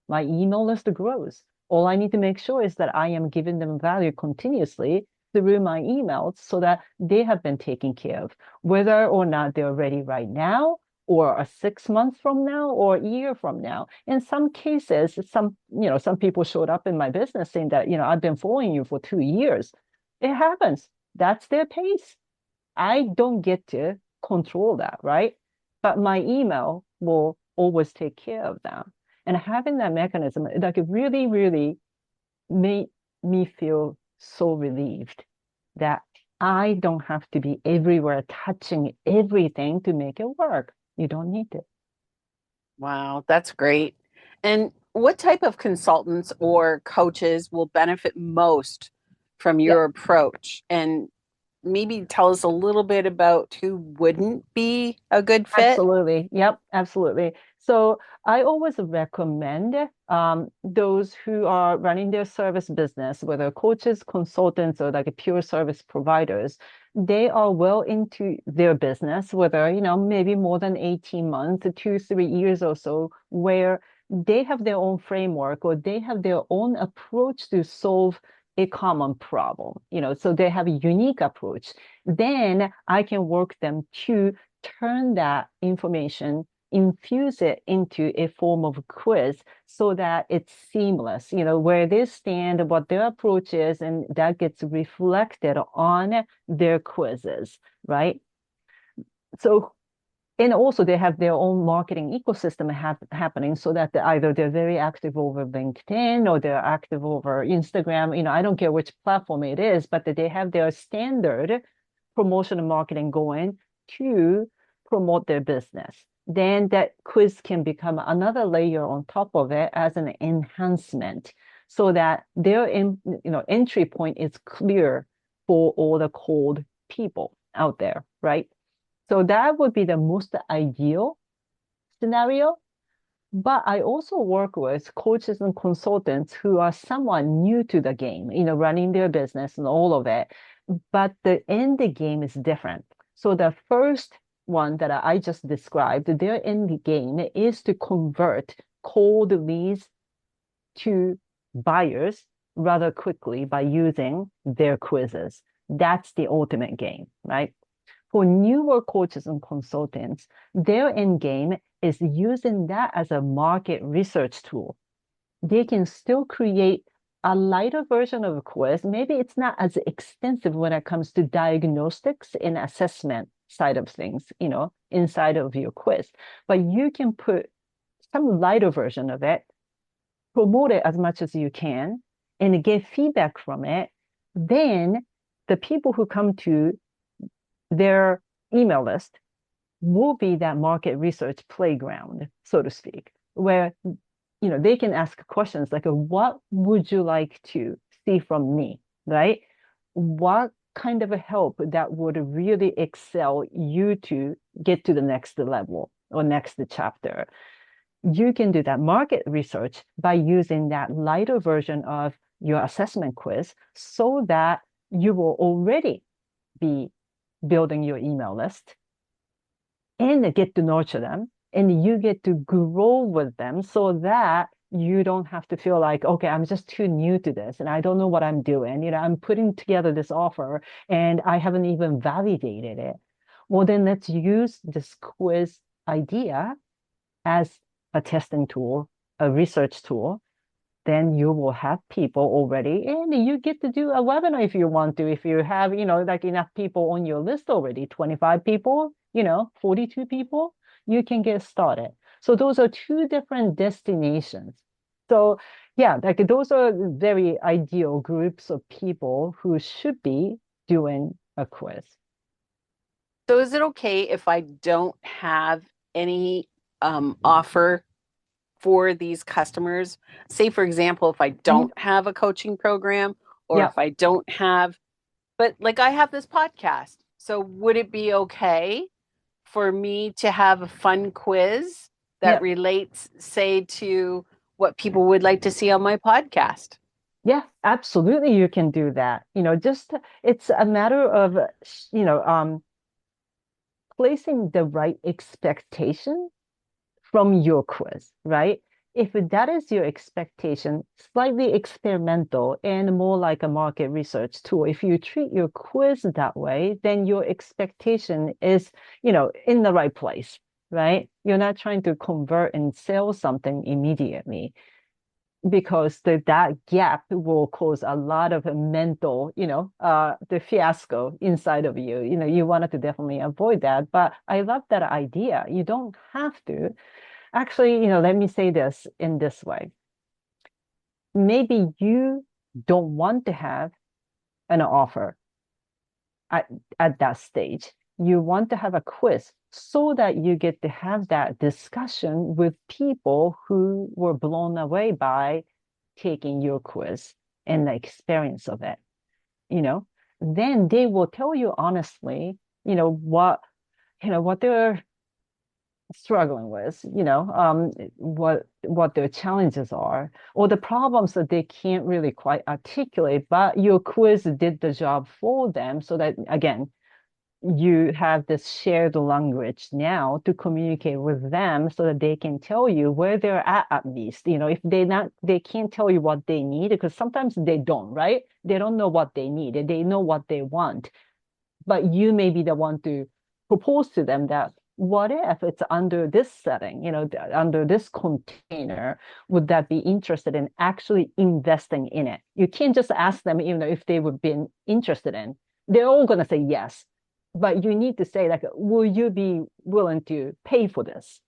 My email list grows. All I need to make sure is that I am giving them value continuously through my emails so that they have been taken care of, whether or not they're ready right now or a 6 months from now or a year from now. In some cases, some people showed up in my business saying that, I've been following you for 2 years. It happens. That's their pace. I don't get to control that, right? But my email will always take care of them. And having that mechanism, like it really, really made me feel so relieved that I don't have to be everywhere touching everything to make it work. You don't need to. Wow, that's great. And what type of consultants or coaches will benefit most from Yeah. your approach? And maybe tell us a little bit about who wouldn't be a good fit. Absolutely. Yep, absolutely. So I always recommend those who are running their service business, whether coaches, consultants, or like a pure service providers, they are well into their business, whether, maybe more than 18 months, 2, 3 years or so, where they have their own framework or they have their own approach to solve a common problem, so they have a unique approach. Then I can work them to turn that information infuse it into a form of quiz so that it's seamless, where they stand, what their approach is, and that gets reflected on their quizzes, right? So, and also they have their own marketing ecosystem happening so that either they're very active over LinkedIn or they're active over Instagram. I don't care which platform it is, but that they have their standard promotion and marketing going to promote their business. Then that quiz can become another layer on top of it as an enhancement so that their entry point is clear for all the cold people out there, right? So that would be the most ideal scenario. But I also work with coaches and consultants who are somewhat new to the game, running their business and all of it. But the end game is different. So the first one that I just described, their end game is to convert cold leads to buyers rather quickly by using their quizzes. That's the ultimate game, right? For newer coaches and consultants, their end game is using that as a market research tool. They can still create a lighter version of a quiz. Maybe it's not as extensive when it comes to diagnostics and assessment side of things, inside of your quiz. But you can put some lighter version of it, promote it as much as you can, and get feedback from it. Then the people who come to their email list will be that market research playground, so to speak, where they can ask questions like, what would you like to see from me, right? What kind of a help that would really excel you to get to the next level or next chapter? You can do that market research by using that lighter version of your assessment quiz so that you will already be building your email list and get to nurture them and you get to grow with them so that you don't have to feel like, okay, I'm just too new to this and I don't know what I'm doing. I'm putting together this offer and I haven't even validated it. Well, then let's use this quiz idea as a testing tool, a research tool. Then you will have people already and you get to do a webinar if you want to. If you have, like enough people on your list already, 25 people, 42 people, you can get started. So those are two different destinations. So yeah, like those are very ideal groups of people who should be doing a quiz. So is it okay if I don't have any offer for these customers? Say, for example, if I don't have a coaching program or Yeah. if I don't have, but like I have this podcast. So would it be okay for me to have a fun quiz that Yeah. relates, say, to what people would like to see on my podcast? Yeah, absolutely. You can do that. Just it's a matter of, placing the right expectation from your quiz, right? If that is your expectation, slightly experimental and more like a market research tool, if you treat your quiz that way, then your expectation is, in the right place, right? You're not trying to convert and sell something immediately because that gap will cause a lot of mental, the fiasco inside of you. You wanted to definitely avoid that. But I love that idea. You don't have to. Actually, let me say this in this way. Maybe you don't want to have an offer at that stage. You want to have a quiz so that you get to have that discussion with people who were blown away by taking your quiz and the experience of it. Then they will tell you honestly, what they're struggling with, what their challenges are, or the problems that they can't really quite articulate, but your quiz did the job for them so that, again, you have this shared language now to communicate with them so that they can tell you where they're at least. If they can't tell you what they need, because sometimes they don't, right? They don't know what they need. They know what they want. But you may be the one to propose to them that, what if it's under this setting, under this container, would that be interested in actually investing in it? You can't just ask them, if they would be interested in. They're all going to say yes. But you need to say, like, will you be willing to pay for this?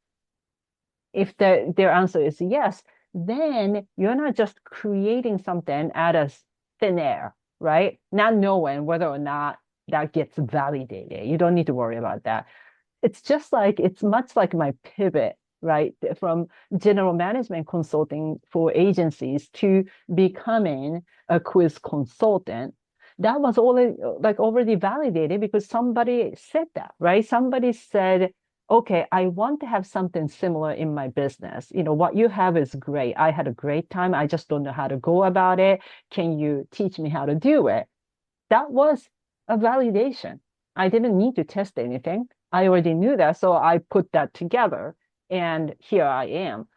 If their answer is yes, then you're not just creating something out of thin air, right? Not knowing whether or not that gets validated. You don't need to worry about that. It's much like my pivot, right? From general management consulting for agencies to becoming a quiz consultant. That was already validated because somebody said that, right? Somebody said, okay, I want to have something similar in my business. What you have is great. I had a great time. I just don't know how to go about it. Can you teach me how to do it? That was a validation. I didn't need to test anything. I already knew that. So I put that together and here I am.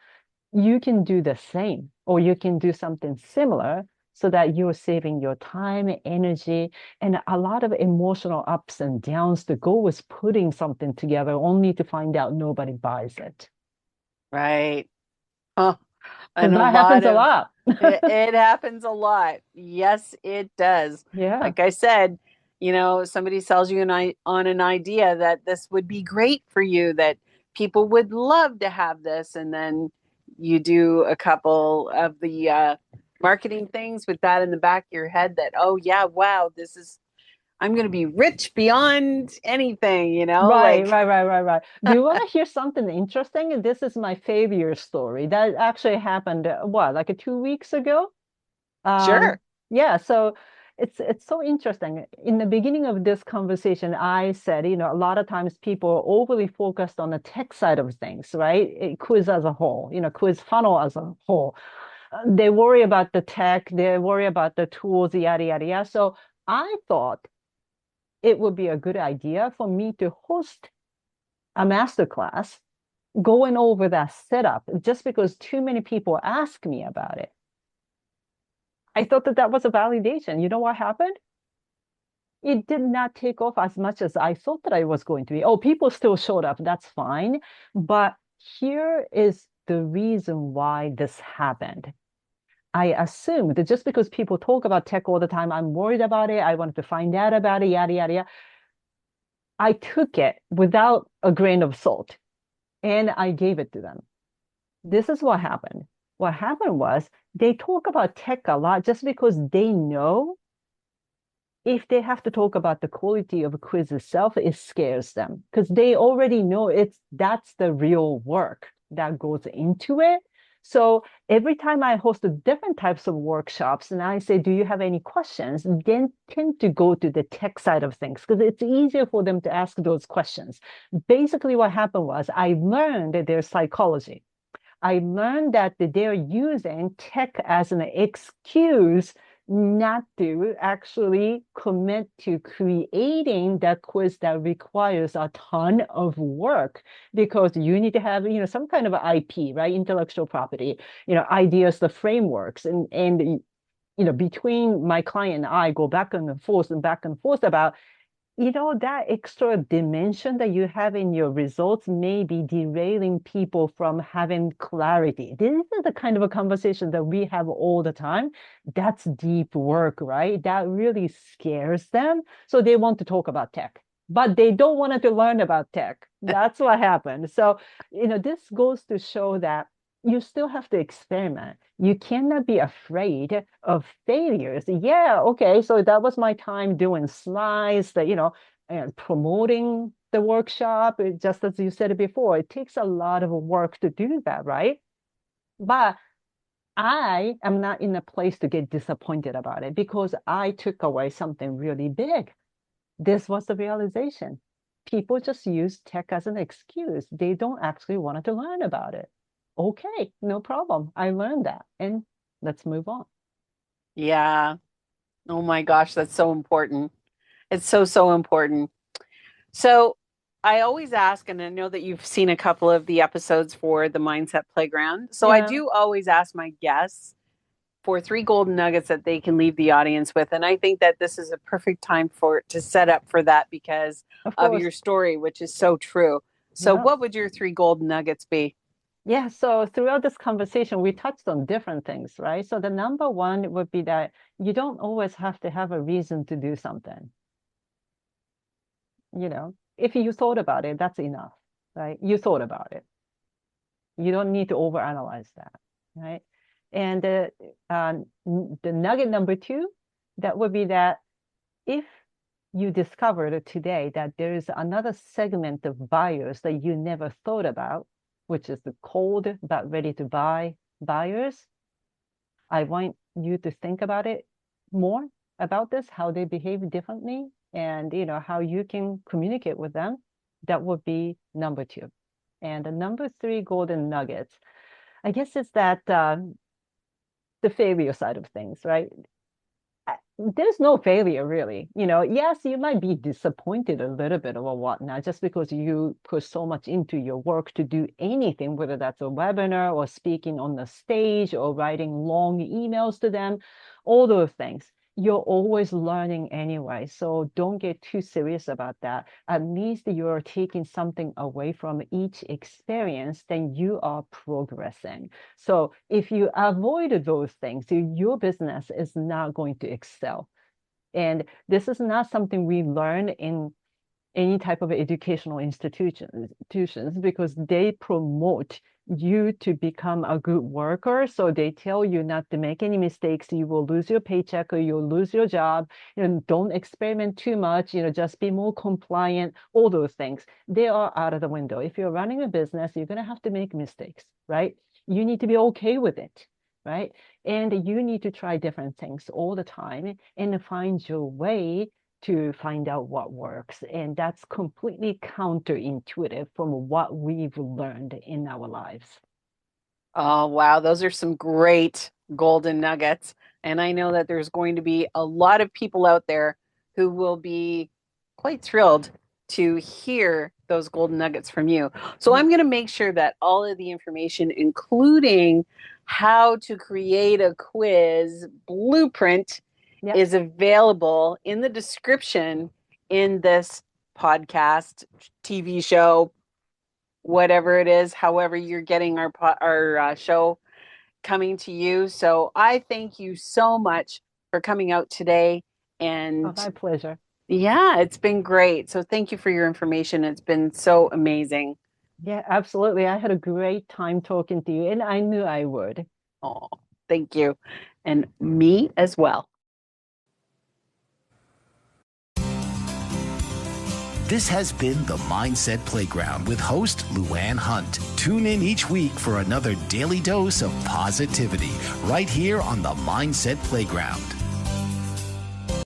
You can do the same, or you can do something similar so that you're saving your time, energy, and a lot of emotional ups and downs. The goal is putting something together only to find out nobody buys it. Right. Oh, Because and a that lot happens a of lot. it happens a lot. Yes, it does. Yeah. Like I said, somebody sells you on an idea that this would be great for you, that people would love to have this, and then you do a couple of the marketing things with that in the back of your head that, oh yeah, wow, I'm going to be rich beyond anything, Right, like right, right, right, right. Do you want to hear something interesting? This is my failure story. That actually happened, what, like 2 weeks ago? sure. Yeah, so it's so interesting. In the beginning of this conversation, I said, a lot of times people are overly focused on the tech side of things, right? Quiz as a whole, quiz funnel as a whole. They worry about the tech, they worry about the tools, yada, yada, yada. So I thought it would be a good idea for me to host a masterclass going over that setup just because too many people ask me about it. I thought that was a validation. You know what happened? It did not take off as much as I thought that I was going to be. Oh, people still showed up. That's fine. But here is the reason why this happened. I assumed that just because people talk about tech all the time, I'm worried about it. I wanted to find out about it, yada, yada, yada. I took it without a grain of salt and I gave it to them. This is what happened. What happened was they talk about tech a lot just because they know if they have to talk about the quality of a quiz itself, it scares them because they already know that's the real work that goes into it. So every time I host different types of workshops and I say, do you have any questions? Then tend to go to the tech side of things because it's easier for them to ask those questions. Basically, what happened was I learned their psychology. I learned that they're using tech as an excuse not to actually commit to creating that quiz that requires a ton of work because you need to have, some kind of IP, right? Intellectual property, ideas, the frameworks, and between my client and I go back and forth about that extra dimension that you have in your results may be derailing people from having clarity. This is the kind of a conversation that we have all the time. That's deep work, right? That really scares them. So they want to talk about tech, but they don't want to learn about tech. That's what happened. So, this goes to show that you still have to experiment. You cannot be afraid of failures. Yeah, okay, so that was my time doing slides, and promoting the workshop. Just as you said it before, it takes a lot of work to do that, right? But I am not in a place to get disappointed about it because I took away something really big. This was the realization. People just use tech as an excuse. They don't actually want to learn about it. Okay, no problem. I learned that. And let's move on. Yeah. Oh my gosh, that's so important. It's so, so important. So I always ask, and I know that you've seen a couple of the episodes for the Mindset Playground. So I Yeah, do always ask my guests for three golden nuggets that they can leave the audience with. And I think that this is a perfect time to set up for that because of of course. your story, which is so true. So Yeah. what would your three golden nuggets be? Yeah, so throughout this conversation, we touched on different things, right? So the number one would be that you don't always have to have a reason to do something. If you thought about it, that's enough, right? You thought about it. You don't need to overanalyze that, right? And the nugget number two, that would be that if you discovered today that there is another segment of buyers that you never thought about, which is the cold but ready to buy buyers, I want you to think about it more about this, how they behave differently, and how you can communicate with them. That would be number two. And the number three golden nuggets, I guess it's that the failure side of things, right? There's no failure really. Yes, you might be disappointed a little bit or whatnot, just because you put so much into your work to do anything, whether that's a webinar or speaking on the stage or writing long emails to them, all those things. You're always learning anyway. So don't get too serious about that. At least you're taking something away from each experience, then you are progressing. So if you avoid those things, your business is not going to excel. And this is not something we learn in any type of educational institutions, because they promote you to become a good worker. So they tell you not to make any mistakes. You will lose your paycheck or you'll lose your job. Don't experiment too much. Just be more compliant. All those things, they are out of the window. If you're running a business, you're going to have to make mistakes, right? You need to be okay with it, right? And you need to try different things all the time and find your way to find out what works. And that's completely counterintuitive from what we've learned in our lives. Oh, wow. Those are some great golden nuggets. And I know that there's going to be a lot of people out there who will be quite thrilled to hear those golden nuggets from you. So I'm going to make sure that all of the information, including how to create a quiz blueprint, Yep. is available in the description in this podcast, TV show, whatever it is, however you're getting our show coming to you. So I thank you so much for coming out today. And my pleasure. yeah, it's been great. So thank you for your information. It's been so amazing. Yeah, absolutely. I had a great time talking to you, and I knew I would. Oh, thank you. And me as well. This has been the Mindset Playground with host Luann Hunt. Tune in each week for another daily dose of positivity right here on the Mindset Playground.